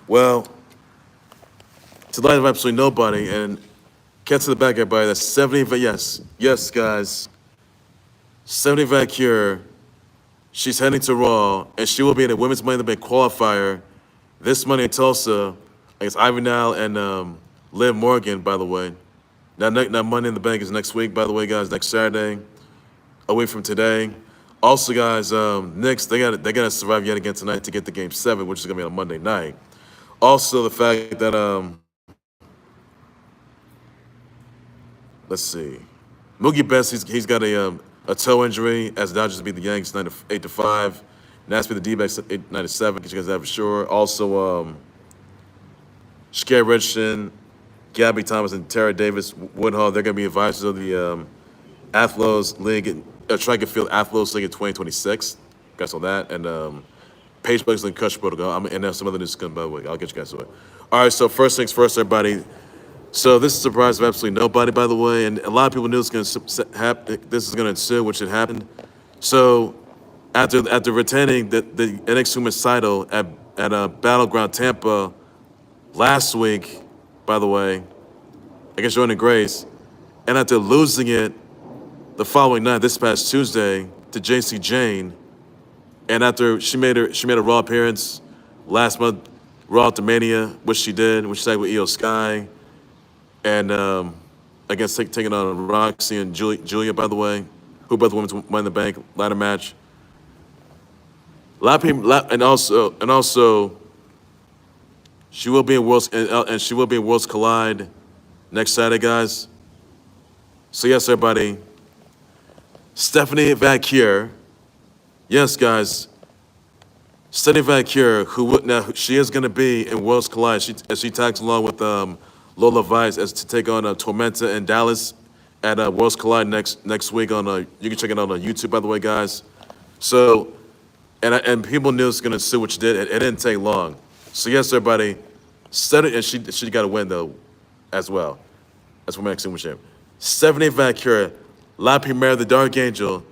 Well, to the light of absolutely nobody, and get to the back, everybody. That's 70. Yes, guys. 70 Vaquer. She's heading to Raw, and she will be in the Women's Money in the Bank qualifier this Monday in Tulsa against Ivy Nile and Liv Morgan, by the way. Now, Money in the Bank is next week, by the way, guys, next Saturday, a week from today. Also, guys, Knicks, they got to survive yet again tonight to get to Game 7, which is going to be on Monday night. Also, the fact that, let's see, Mookie Betts, he's got a toe injury as the Dodgers beat the Yanks 8-5. Nats beat the D-backs 9-7, because you guys have for sure. Also, Sha'Carri Richardson, Gabby Thomas and Tara Davis-Woodhall, they're going to be advisors of the Athlos League, Track and Field Athlos League in 2026. Guys on that. And Paige Buckets and concussion protocol. And there's some other news coming, by the way. I'll get you guys to it. All right, so first things first, everybody. So this is a surprise of absolutely nobody, by the way. And a lot of people knew this is going to ensue, which had happened. So after retaining the NXT Women's title at Battleground Tampa last week, by the way, against Jordan Grace, and after losing it the following night, this past Tuesday, to JC Jane, and after she made a Raw appearance last month, Raw to Mania, which she did, which she tagged with Io Sky, and against taking on Roxy and Julia, by the way, who both women's Money in the Bank ladder match. A lot of people, and also, she will be in Worlds Collide next Saturday, guys. So yes, everybody. Stephanie Vaquer, yes, guys. Stephanie Vaquer, she is going to be in Worlds Collide. She tags along with Lola Vice as to take on Tormenta and Dalys at Worlds Collide next week. You can check it out on YouTube, by the way, guys. So, and people knew it's going to see what she did. It didn't take long. So yes, everybody. And she got a win though, as well. That's what makes it champ. Stephanie Vaquer, La Primera, the Dark Angel.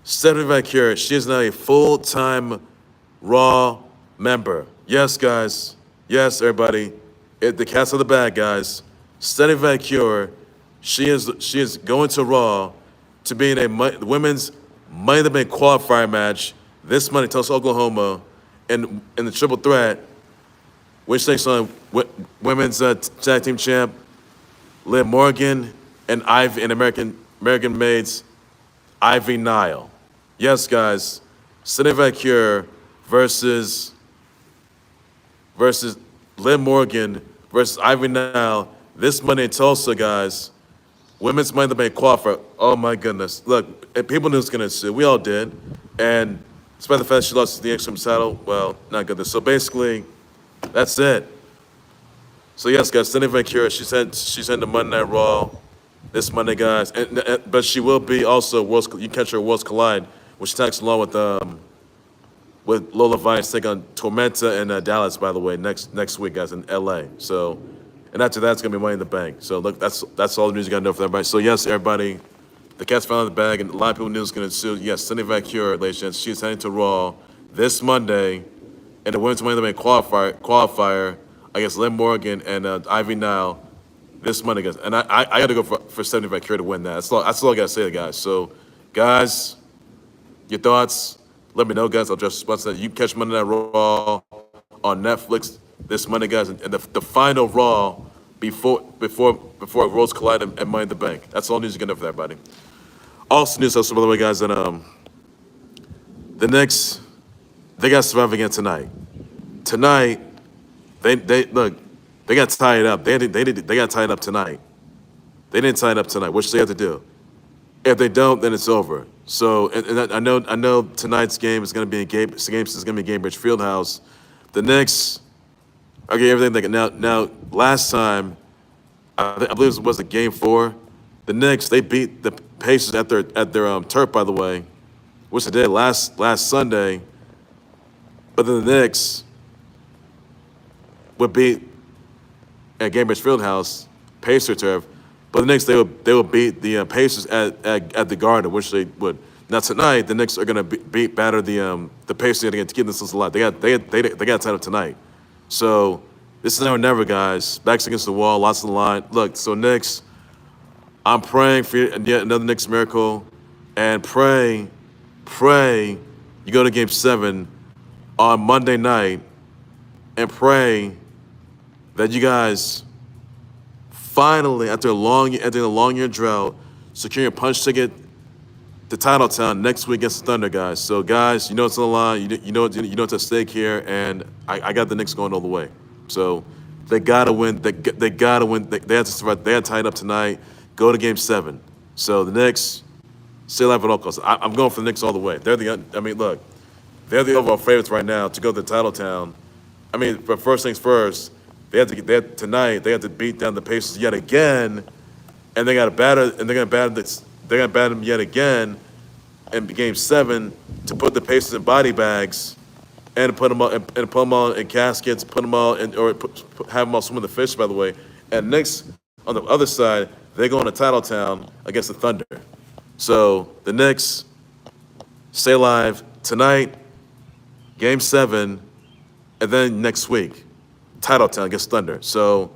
Stephanie Vaquer, she is now a full-time Raw member. Yes, guys. Yes, everybody. The cat's on the bag, guys. Stephanie Vaquer, she is going to Raw to be in a women's Money in the Bank qualifier match this Monday, Tulsa, Oklahoma, in the triple threat, which takes on women's tag team champ Liv Morgan and American Maids Ivy Nile. Yes, guys. Stephanie Vaquer versus Liv Morgan versus Ivy Nile this Monday in Tulsa, guys. Women's Money in the Bank qualifier. Oh my goodness! Look, people knew it was gonna ensue. We all did, and despite the fact she lost the X title, well, not good. So basically, that's it. So yes, guys, Stephanie Vaquer, she's heading to Monday Night Raw this Monday, guys. But she will be also you can catch her at Worlds Collide, which tags along with Lola Vice take on Tormenta and Dalys, by the way, next week, guys, in LA. So, and after that, it's gonna be Money in the Bank. So look, that's all the news you gotta know for everybody. So yes, everybody, the cat's found in the bag, and a lot of people knew it was gonna ensue. Yes, Stephanie Vaquer, ladies and gents, she's heading to Raw this Monday in the Women's Money in the Bank qualifier against Liv Morgan and Ivy Nile this Monday, guys. And I got to go for Stephanie Vaquer to win that. That's all I got to say, guys. So, guys, your thoughts, let me know, guys. I'll just respond to that. You can catch Monday Night Raw on Netflix this Monday, guys. And the final Raw before Worlds Collide and Money in the Bank. That's all news you can know for everybody. Also, news also, by the way, guys, that the Knicks, they got to survive again tonight. Tonight, they got tied up. They got tied up tonight. They didn't tie it up tonight. What should they have to do? If they don't, then it's over. So, and I know tonight's game is going to be Gainbridge Fieldhouse. The Knicks are getting everything they can. Now, last time, I believe it was a Game 4. The Knicks, they beat the Pacers at their turf, by the way, which they did last Sunday. But then the Knicks would beat at Gainbridge Fieldhouse, Pacer turf. But the Knicks, they will beat the Pacers at the Garden, which they would. Now tonight, the Knicks are going to batter the Pacers again to keep themselves alive. They got tied up tonight. So this is now or never, guys. Backs against the wall, lots on the line. Look, so Knicks, I'm praying for yet another Knicks miracle, and pray you go to Game 7 on Monday night, and pray that you guys finally, after a long year drought, secure your punch ticket to Titletown next week against the Thunder, guys. So, guys, you know it's on the line. You know it's at stake here, and I got the Knicks going all the way. So they gotta win. They gotta win. They have to survive. They had to tie it up tonight. Go to Game 7. So the Knicks stay alive at all costs. I'm going for the Knicks all the way. They're the overall favorites right now to go to Titletown. I mean, but first things first, tonight they have to beat down the Pacers yet again, and they're gonna batter them yet again in Game 7 to put the Pacers in body bags and put them all in caskets, put them all in, or have them all swim in the fish. By the way, and Knicks on the other side, they go into Titletown against the Thunder. So the Knicks stay alive tonight, Game 7, and then next week, Titletown against Thunder. So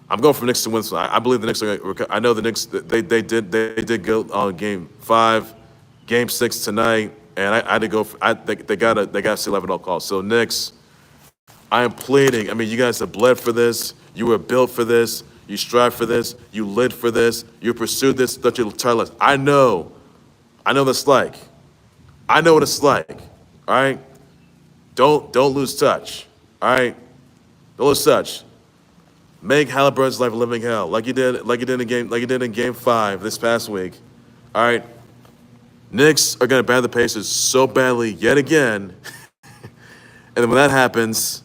I'm going for Knicks to win. So I believe the Knicks are going to. I know the Knicks. They did good on Game 5, Game 6 tonight, and I had to go. They gotta stay alive at all costs. So Knicks, I am pleading. I mean, you guys have bled for this. You were built for this. You strive for this. You lived for this. You pursued this. That you try less. I know what it's like. I know what it's like. All right. Don't lose touch. All right. Don't lose touch. Make Halliburton's life a living hell, like you did in Game 5 this past week. All right. Knicks are gonna ban the Pacers so badly yet again, and then when that happens,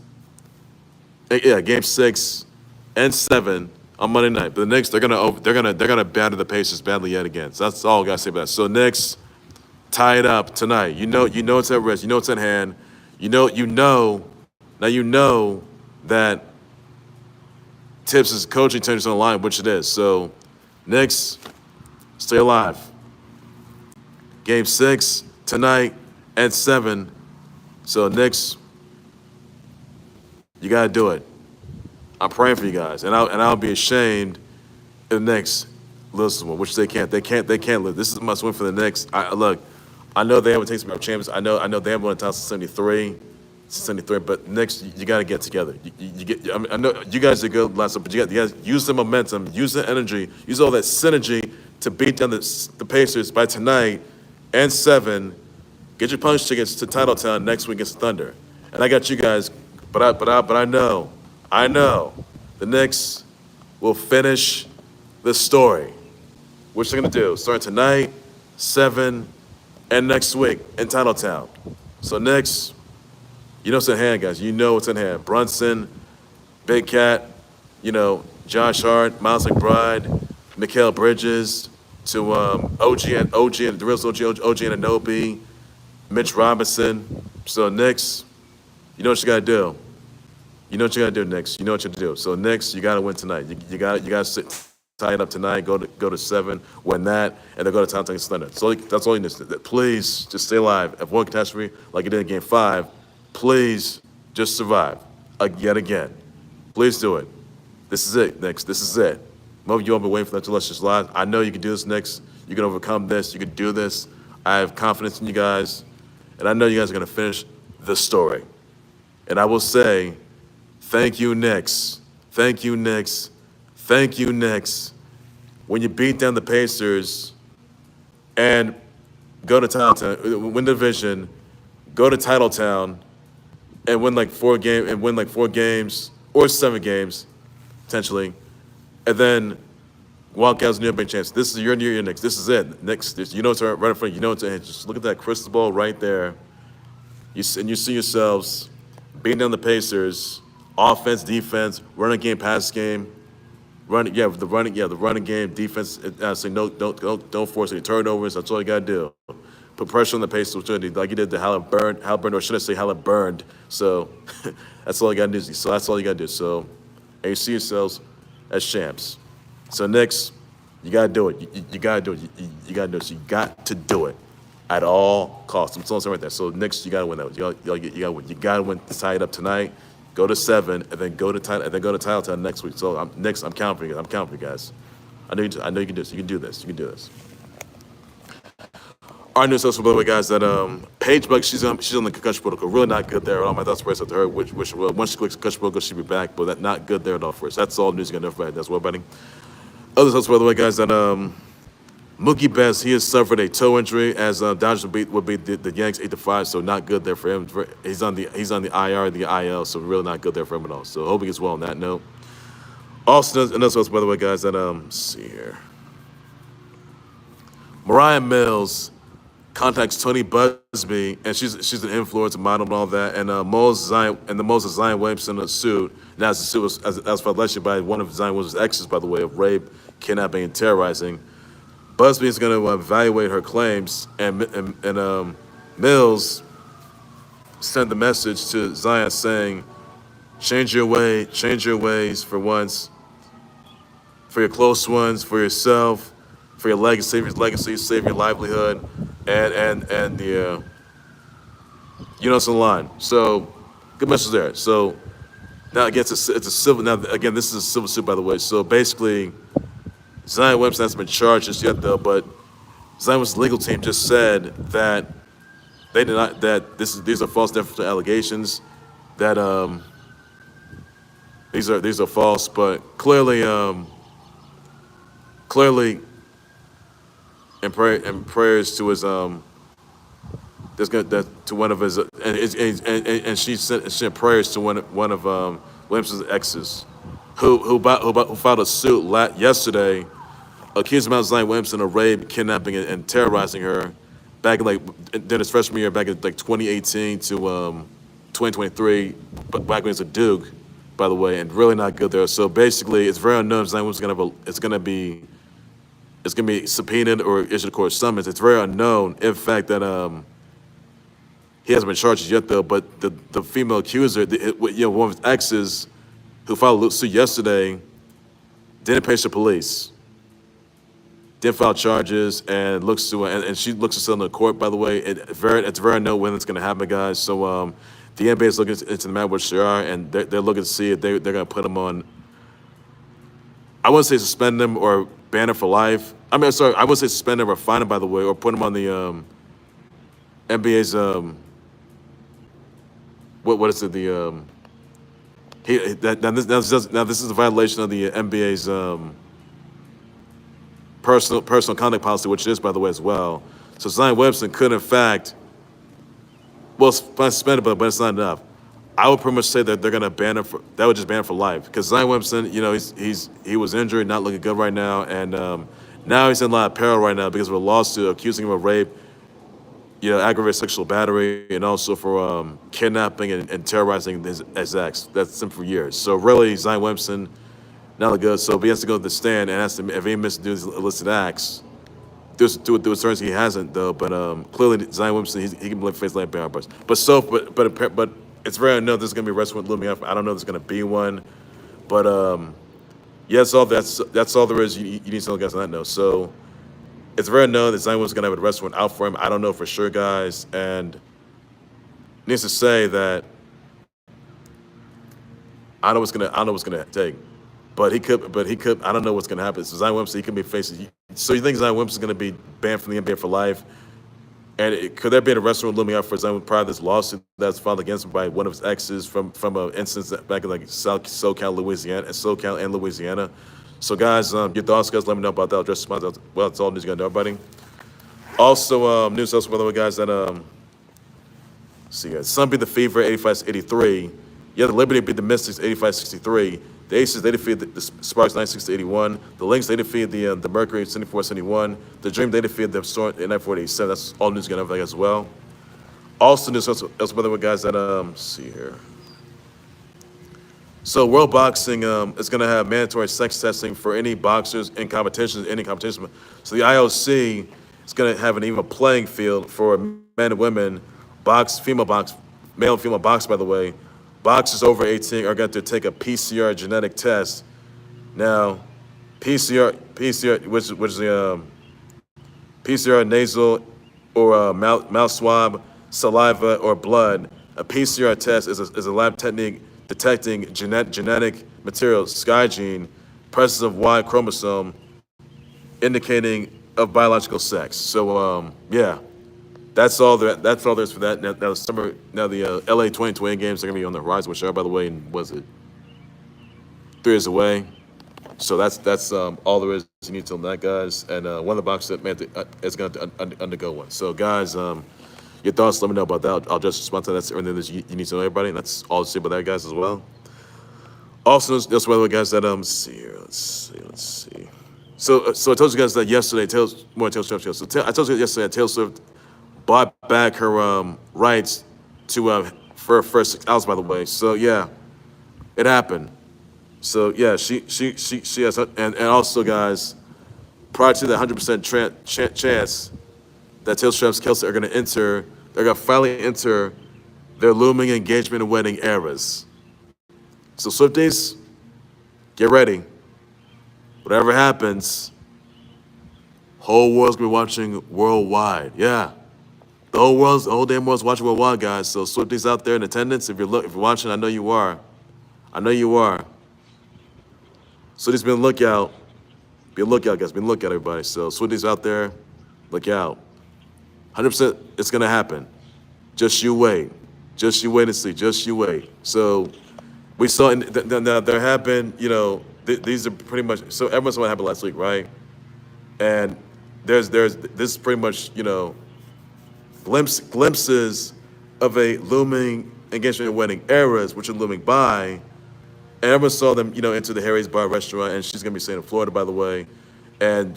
Game 6 and 7 on Monday night. But the Knicks, they're gonna batter the Pacers badly yet again. So that's all I gotta say about that. So Knicks, tie it up tonight. You know it's at risk. You know it's at hand. You know that Tips' coaching tenure is on the line, which it is. So Knicks, stay alive. Game 6 tonight and 7. So Knicks, you gotta do it. I'm praying for you guys, and I'll be ashamed if the Knicks lose this one, which they can't. They can't lose. This is a must win for the Knicks. I know they haven't taken some champions. I know they haven't won a title since '73, but Knicks, you got to get together. I know you guys did good last time, but you guys use the momentum, use the energy, use all that synergy to beat down the Pacers by tonight and 7. Get your punch tickets to Titletown next week against the Thunder. And I got you guys, but I know the Knicks will finish the story, which they're gonna do starting tonight, 7, and next week in Titletown. So Knicks, you know what's in hand, guys. You know what's in hand. Brunson, Big Cat, Josh Hart, Miles McBride, Mikal Bridges, to OG and the real OG Anunoby, Mitch Robinson. So Knicks, you know what you gotta do. You know what you gotta do, Knicks. You know what you gotta do. So Knicks, you gotta win tonight. You gotta tie it up tonight. Go to 7, win that, and then go to Town against Thunder. So that's all you need to do. Please just stay alive. If one catastrophe like you did in Game 5, please just survive yet again. Please do it. This is it, Knicks. This is it. Most of you all been waiting for that to let us live. I know you can do this, Knicks. You can overcome this. You can do this. I have confidence in you guys, and I know you guys are gonna finish the story. And I will say, thank you, Knicks. Thank you, Knicks. Thank you, Knicks. When you beat down the Pacers and go to Titletown, win the division, go to Titletown, and win like 4 games or 7 games, potentially, and then walk out as New York champs. This is your year, Knicks. This is it. Knicks, you know it's right in front of you. You know it's ahead. Just look at that crystal ball right there. You see yourselves beating down the Pacers, offense, defense, running game, pass game, the running game, defense. Don't force any turnovers. That's all you gotta do. Put pressure on the Pacers, like you did to Halliburton, or should I say Halliburton? So that's all you gotta do. So that's all you gotta do. So, and you see yourselves as champs. So Knicks, you gotta do it. You gotta do it. You gotta do it. So you got to do it at all costs. I'm saying right there. So Knicks, you gotta win that. You gotta win. You gotta win to tie it up tonight. go to 7, and then go to title time next week. So I'm counting for you. I'm counting for you guys. I know you can do this. You can do this. You can do this. Our news also, by the way, guys, that Paige Buckets, she's on the concussion protocol. Really not good there at all. My thoughts prayers to her, which once she clicks concussion protocol, she'll be back. But that not good there at all for us. That's all news you got to know. That's well, buddy. Others also, by the way, guys, that Mookie Betts, he has suffered a toe injury, as Dodgers would beat the Yanks 8-5. So not good there for him. He's on the IR, the IL. So really not good there for him at all. So hope he gets well on that note. Also, and also, by the way, guys, that let's see here. Moriah Mills contacts Tony Buzbee, and she's an influencer model and all that. And mulls Zion Williamson in a suit. Now, the suit was filed allegedly by one of Zion Williamson's exes, by the way, of rape, kidnapping, and terrorizing. Buzbee is going to evaluate her claims, and Mills sent the message to Zion saying, change your ways for once, for your close ones, for yourself, for your legacy, save your livelihood, and the it's on the line. So good message there. So now again, it's a civil. Now again, this is a civil suit, by the way. So basically, Zion Williamson hasn't been charged just yet, though. But Zion Williamson's legal team just said that they did not. That these are false defamatory allegations. That these are false, but clearly, and prayers to his to one of his and she sent prayers to one of Williamson's exes, who filed a suit yesterday, accusing Zion Williamson of rape, kidnapping, and terrorizing her back in did his freshman year back in 2018 to 2023, but back when he was a Duke, by the way, and really not good there. So basically, it's very unknown if Zion Williamson's it's gonna be subpoenaed or issued a court summons. It's very unknown, in fact, that he hasn't been charged yet, though. But the female accuser, one of his exes, who filed a suit yesterday, didn't pay the police, didn't file charges, and she looks to settle in the court. By the way, it's very unknown when it's going to happen, guys. So the NBA is looking into the matter with Sha'Carri, and they're looking to see if they're going to put him on. I wouldn't say suspend him or ban him for life. I wouldn't say suspend him or fine him, by the way, or put him on the NBA's what is it, the this is a violation of the NBA's personal conduct policy, which it is, by the way, as well. So Zion Williamson could, in fact, suspended, but it's not enough. I would pretty much say that they're gonna ban him that would just ban him for life, because Zion Williamson, he was injured, not looking good right now, and now he's in a lot of peril right now because of a lawsuit accusing him of rape, aggravated sexual battery, and also for kidnapping and terrorizing his ex. That's him for years. So really, Zion Williamson, not look good. So if he has to go to the stand and if he missed these illicit acts, to a certain he hasn't, though. But clearly, Zion Williamson, he can face like bear but it's very unknown if there's going to be a arrest warrant looming up. I don't know if there's going to be one. But, that's all there is. You need to know, guys, on that note. So it's very unknown that Zion Williamson's going to have an arrest warrant out for him. I don't know for sure, guys. And needs to say that I don't know what's going to take. But he could. I don't know what's going to happen. So Zion Williamson, he could be facing. So you think Zion Williamson's going to be banned from the NBA for life? And could there be an arrest warrant looming out for Zion prior to this lawsuit that's filed against him by one of his exes from an instance back in SoCal, Louisiana? So guys, your thoughts, guys, let me know about that. I'll address well, that's all news you got to know, everybody. Also, news also, by the way, guys, that Sun beat the Fever 85-83. Yeah, the Liberty beat the Mystics 85-63. The Aces, they defeated the Sparks 96-81. The Lynx, they defeated the Mercury 74-71. The Dream, they defeated the Storm 94-87. That's all news going to have as well. Also, news also, by the way, guys, that see here. So World Boxing is going to have mandatory sex testing for any boxers in competitions, any competition. So the IOC is going to have an even playing field for men and women, male and female box, by the way. Boxers over 18 are going to take a PCR genetic test. Now, PCR, which is the PCR nasal or mouth swab, saliva, or blood. A PCR test is a lab technique detecting genetic material, sky gene, presence of Y chromosome, indicating of biological sex. So yeah, that's all there's for that. Now the LA 2020 games are gonna be on the horizon, which are, by the way, was it 3 years away. So that's all there is you need to know that, guys. And one of the boxes that is going to undergo one. So guys, your thoughts, let me know about that. I'll just respond to that. That's everything that you need to know, everybody. And that's all to say about that, guys, as well. Also, that's by the way, guys, that let's see. So I told you guys that yesterday. Taylor Swift. So I told you yesterday that Taylor Swift bought back her rights to for her first 6 hours, by the way. So yeah, it happened. So yeah, she has, and also, guys, prior to the 100% chance that Taylor Swift's Kelsey are going to enter, they're going to finally enter their looming engagement and wedding eras. So Swifties, get ready. Whatever happens, whole world's gonna be watching worldwide. Yeah, the whole damn world's watching worldwide, guys. So Swifties out there in attendance, if you're watching, I know you are. So just be on the lookout. Be on the lookout, guys. Be on the lookout, everybody. So Swifties out there, look out. 100%, it's gonna happen. Just you wait. Just you wait and see. Just you wait. So we saw, there have been, these are pretty much, so everyone saw what happened last week, right? And this is pretty much, glimpses of a looming engagement and wedding eras, which are looming by. And everyone saw them, enter the Harry's Bar restaurant, and she's gonna be staying in Florida, by the way. And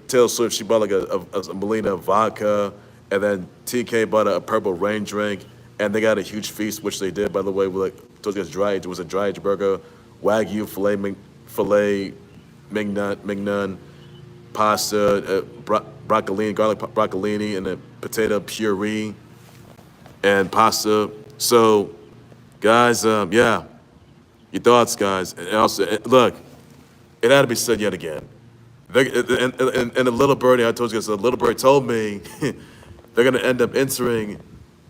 Taylor Swift, she bought like a Melina vodka, and then TK bought a purple rain drink, and they got a huge feast, which they did, by the way. Told you guys it was a dry aged burger, Wagyu filet mignon, pasta, broccolini, garlic broccolini, and a potato puree, and pasta. So, guys, yeah, your thoughts, guys. And also, look, it had to be said yet again. And the little birdie, I told you guys, the little bird told me they're going to end up entering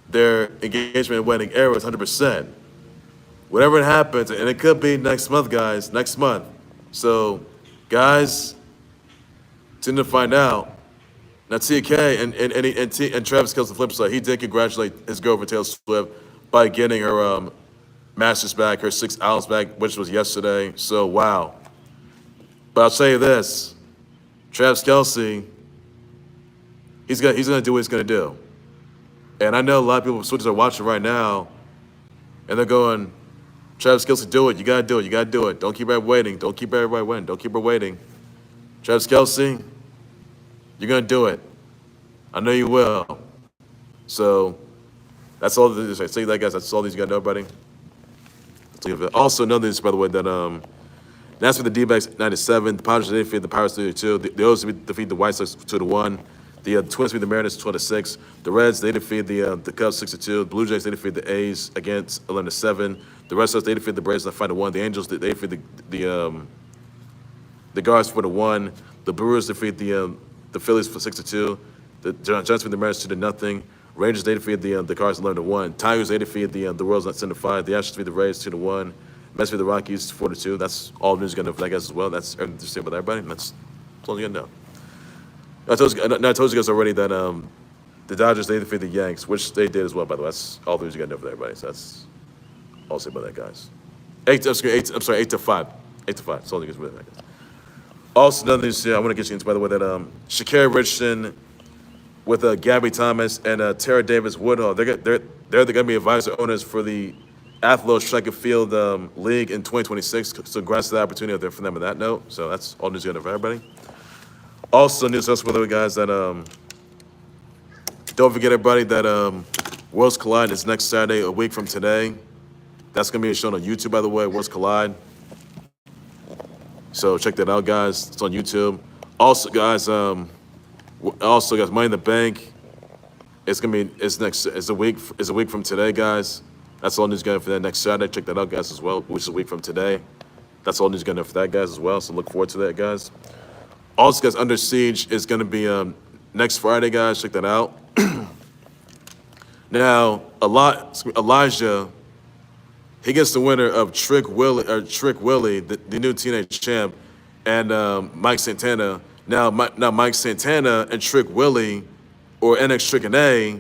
their engagement and wedding eras 100%. Whatever it happens, and it could be next month, guys, next month. So, guys, tune to find out. Now, TK and Travis Kelce, the flip side, he did congratulate his girlfriend Taylor Swift by getting her Masters back, her 6 hours back, which was yesterday. So, wow. But I'll tell you this, Travis Kelce, he's gonna do what he's gonna do. And I know a lot of people, switchers, are watching right now, and they're going, Travis Kelce, do it. You gotta do it. You gotta do it. Don't keep everybody waiting. Don't keep everybody waiting. Don't keep her waiting. Travis Kelce, you're gonna do it. I know you will. So that's all. I say that, guys. That's all these you gotta know, buddy. Also, another news, by the way, that that's for the D-backs 97. The Padres they defeated the Pirates 32. The O's defeat the White Sox 2-1. The Twins defeat the Mariners 12-6. The Reds they defeat the Cubs 6-2. The Blue Jays they defeat the A's against 11-7. The Red Sox they defeat the Braves 5-1. The Angels they defeat the Guards 4-1. The Brewers defeat the Phillies for 6-2. The Giants defeat the Mariners 2-0. Rangers they defeat the Cards 11-1. Tigers they defeat the Royals 7-5. The Astros defeat the Rays 2-1. Mets defeat the Rockies 4-2. That's all news you're gonna know for that, guys, as well. That's everything to say about everybody. And that's all you're gonna know. I told you guys already that the Dodgers they defeated the Yanks, which they did as well, by the way. That's all the news you gotta know for everybody. So that's all I'll say about that, guys. 8-5. 8-5. That's all you guys about that, guys. Also, another news here I want to get you into, by the way, that Sha'Carri Richardson with Gabby Thomas and Tara Davis-Woodhall, they're going to be advisor owners for the Athlos Track and Field League in 2026. So congrats to the opportunity there for them on that note. So that's all news you got for everybody. Also, news for the guys that don't forget, everybody, that Worlds Collide is next Saturday, a week from today. That's going to be shown on YouTube, by the way, Worlds Collide. So check that out, guys. It's on YouTube. Also, guys, Money in the Bank. It's a week from today, guys. That's all news going for that next Saturday. Check that out, guys, as well, which is a week from today. That's all news going for that, guys, as well. So look forward to that, guys. Also, guys, Under Siege is going to be next Friday, guys. Check that out. Now, Elijah he gets the winner of Trick Willie, the new teenage champ, and Mike Santana. Now Mike Santana and Trick Willie, or NX Trick and A,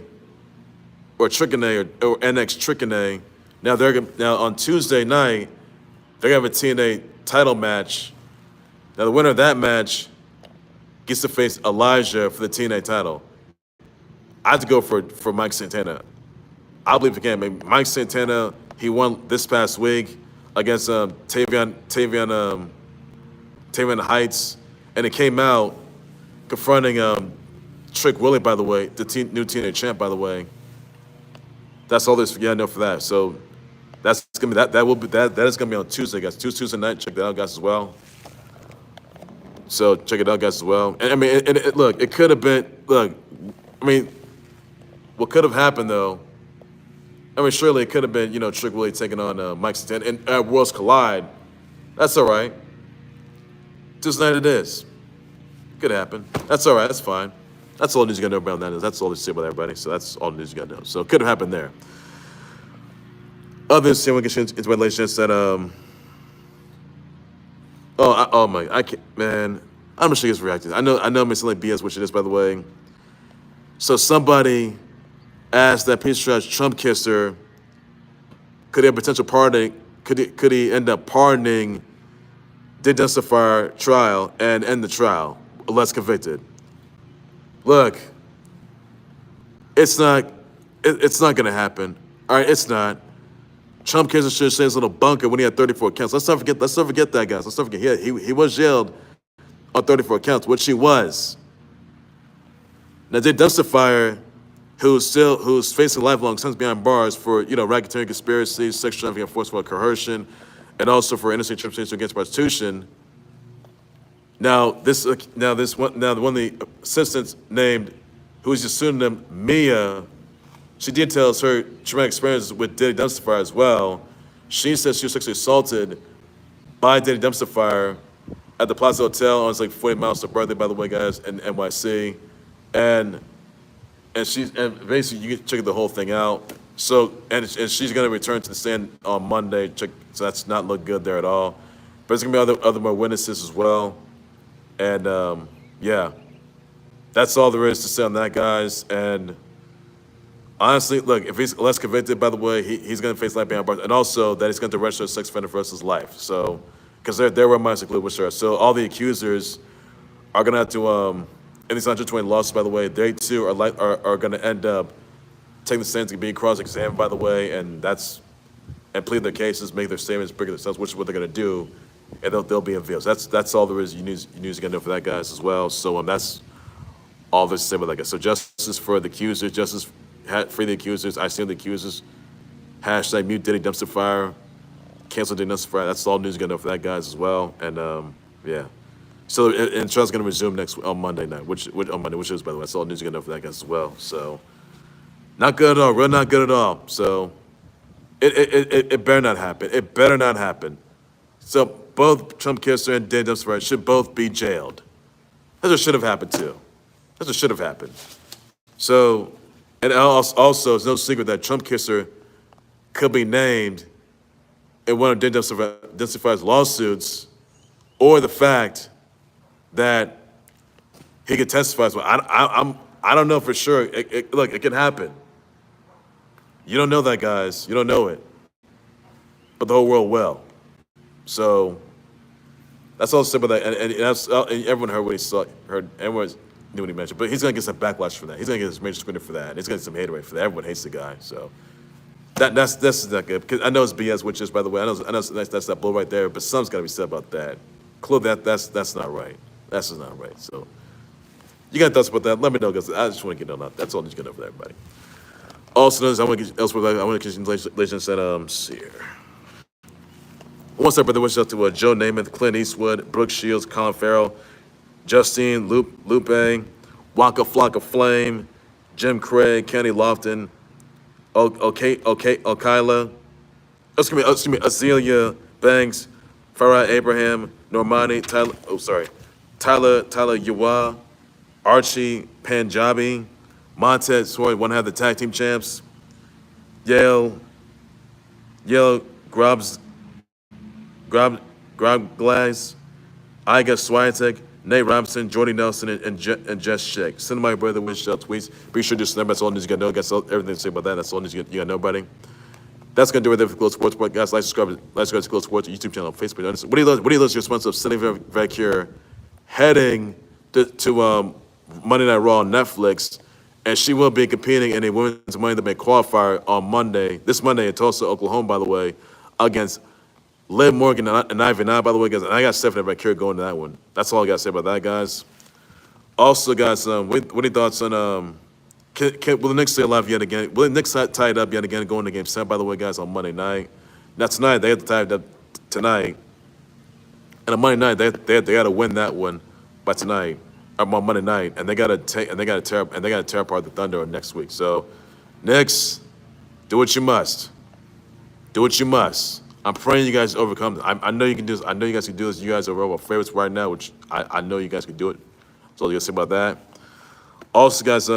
or Trick and A, or NX Trick and A. Now on Tuesday night, they're gonna have a TNA title match. Now the winner of that match gets to face Elijah for the TNA title. I have to go for Mike Santana. I believe again. I mean, Mike Santana, he won this past week against Tavion Heights, and it came out confronting Trick Willie, by the way, the new TNA champ, by the way. That's all there's I know for that. So that's gonna be that is gonna be on Tuesday, guys. Tuesday night. Check that out, guys, as well. So check it out, guys, as well. And I mean, look, it could have been. Look, I mean, what could have happened though? I mean, surely it could have been, Trick Willie taking on Mike Santana and Worlds Collide. That's all right. Tuesday night it is. Could happen. That's all right. That's fine. That's all the news you got to know about that. That's all to say about everybody. So that's all the news you got to know. So it could have happened there. Other than we get into relations that I can't, man. I'm not sure he's reacting. I know I'm missing like BS, which it is, by the way. So somebody asked that Peace Trash Trump kisser, could he have potential pardoning? Could he end up pardoning the Justifier trial and end the trial unless convicted? Look, it's not going to happen. All right, it's not. Trump kisser should say his little bunker when he had 34 counts. Let's not forget that, guys. Let's not forget. He was jailed on 34 counts, which he was. Now, the Justifier, who's facing lifelong sentence behind bars for racketeering, conspiracy, sex trafficking, and forceful coercion, and also for innocent interpretation against prostitution. Now the one of the assistants named, who is just pseudonym Mia, she details her traumatic experiences with Diddy Dumpster Fire as well. She says she was sexually assaulted by Diddy Dumpster Fire at the Plaza Hotel on his 40 miles to birthday, by the way, guys, in NYC, and basically you can check the whole thing out. So and she's gonna return to the stand on Monday. So that's not look good there at all. But there's gonna be other more witnesses as well. And yeah, that's all there is to say on that, guys. And honestly, look, if he's less convicted, by the way, he's gonna face life behind bars, and also that he's going to register as a sex offender for the rest of his life. So because they're where minds include, which are so all the accusers are gonna have to and these 120 lawsuits, by the way, they too are gonna end up taking the stand to being cross-examined, by the way, and plead their cases, make their statements, bring themselves, which is what they're gonna do, and they'll be unveiled. So that's all there is. You need to know for that, guys, as well. So that's all there's to say about that, guys. So justice for the accusers, justice free the accusers, I stand the accusers. Hashtag mute Diddy Dumpster Fire, cancel Diddy Dumpster Fire. That's all news you gotta know for that, guys, as well. And yeah. So and trial's gonna resume on Monday night, which is, by the way, that's all news you gotta know for that, guys, as well. So not good at all, real not good at all. So it better not happen. It better not happen. So both Trump Kisser and Diddy Dumpster Fire should both be jailed. That's what should have happened too. That's what should have happened. So, and also it's no secret that Trump Kisser could be named in one of Diddy Dumpster Fire's lawsuits, or the fact that he could testify as well. I don't know for sure. Look, it can happen. You don't know that, guys. You don't know it. But the whole world will. So that's all simple. That and everyone heard what he saw. Everyone knew what he mentioned. But he's gonna get some backlash for that. He's gonna get his major screener for that. He's gonna get some hate away for that. Everyone hates the guy. So that's not good. Because I know it's BS, which is, by the way, I know that's that blow right there. But something's gotta be said about that. Khalil, that's not right. That's just not right. So you got thoughts about that? Let me know, because I just want to get on that. That's all I'm just gonna know for everybody. Also, I want to get elsewhere. I want to congratulations that see here. I want to start by the wish out to Joe Namath, Clint Eastwood, Brooke Shields, Colin Farrell, Justine, Lupe, Waka Flocka Flame, Jim Craig, Kenny Lofton, Okila, excuse me, Azealia Banks, Farah Abraham, Normani, Tyler Yawa, Archie Panjabi, Montez, who won half the tag team champs, Yale Grubs, Grub Glass, Iga Swiatek, Nate Robinson, Jordy Nelson, and Jess Shake. Send my brother wish tweets. Be sure to just remember that's all news you got to know. That's everything to say about that. That's all news you got to know, buddy. That's gonna do it there for Khalil Sports. But guys, like, subscribe to Khalil Sports YouTube channel, Facebook. What do you lose your sponsor of Cindy Vaquer heading to Monday Night Raw on Netflix, and she will be competing in a women's Money in the Bank qualifier on this Monday in Tulsa, Oklahoma, by the way, against Liv Morgan and Ivy Now, by the way, guys. And I got Stephanie Vaquer going to that one. That's all I got to say about that, guys. Also, guys, what are your thoughts on will the Knicks stay alive yet again? Will the Knicks tie it up yet again going to Game 7, by the way, guys, on Monday night? Now, tonight, they have to tie it up tonight. And on Monday night, they got to win that one by tonight, on Monday night, and they got to tear apart the Thunder next week. So, Knicks, do what you must. Do what you must. I'm praying you guys overcome. I know you can do this. I know you guys can do this. You guys are our favorites right now, which I know you guys can do it. That's all you got to say about that. Also, guys,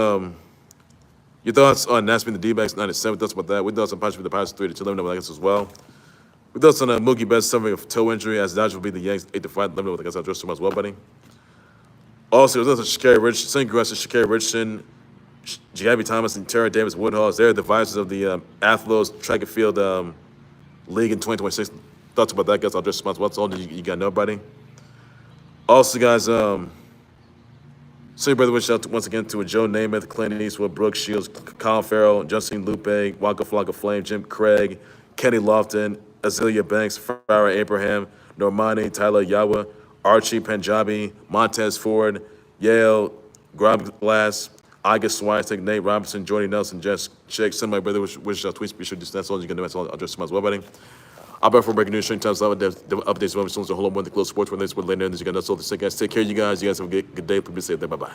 your thoughts on Nats being the D-backs 97? Thoughts about that? We thoughts on Paige with the Pirates 3-2. Let me know what I guess as well. We thoughts on Mookie Betts suffering a toe injury as Dodgers will be the Yanks 8-5. Let me know what I guess I'll address as well, buddy. Also, we thoughts on Sha'Carri Richardson. Congrats to Sha'Carri Richardson, Gabby Thomas and Tara Davis-Woodhall. They're the advisors of the Athlos Track and Field League in 2026. Thoughts about that, guys? I'll address what's all you got to know, buddy. Also, guys, so, brother, wish out once again to Joe Namath, Clint Eastwood, Brooke Shields, Colin Farrell, Justine Lupe, Waka Flocka Flame, Jim Craig, Kenny Lofton, Azealia Banks, Farrah Abraham, Normani, Tyler Yawa, Archie Punjabi, Montez Ford, Yale, Grob Glass, Iga Swiatek, Nate Robinson, Jordy Nelson, Jess Shake. Send my brother wish out tweets. Be sure to that's all you can do. That's all I'll address as well, buddy. I'll be for breaking news, showing times, updates, when the whole of the Khalil Sports, when they later, and you guys, that's all to say, guys. Take care, you guys. You guys have a good day. Please be safe there. Bye-bye.